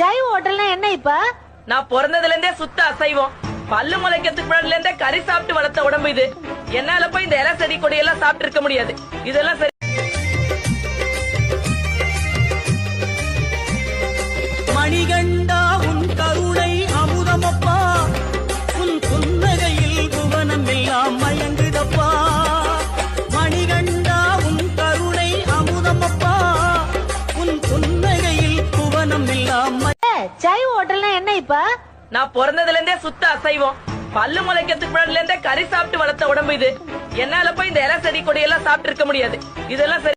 சைவ ஹோட்டல்னா என்ன இப்ப? நான் பிறந்ததுல இருந்தே சுத்த அசைவம். பல்லு முளைக்கிறதுக்கு முன்னாடில இருந்தே கறி சாப்பிட்டு வளர்த்த உடம்பு இது. என்னால போய் இந்த இலை செடி கொடி எல்லாம் சாப்பிட்டு இருக்க முடியாது. இதெல்லாம் சரி. மணிகண்டா உன் கருணை அமுதமப்பா, உன் புன்னகையில் புவனம் எல்லாம் மயங்குதப்பா. மணிகண்டா உன் கருணை அமுதமப்பா, உன் புன்னகையில் புவனம் எல்லாம். சைவ ஹோட்டல்னா என்ன இப்ப? நான் பிறந்ததுல இருந்தே சுத்த அசைவம். பல்லு முளைக்கிறதுக்கு முன்னாடில இருந்தே கறி சாப்பிட்டு வளர்த்த உடம்பு இது. என்னால போய் இந்த இலை செடி கொடி எல்லாம் சாப்பிட்டு இருக்க முடியாது. இதெல்லாம் சரி.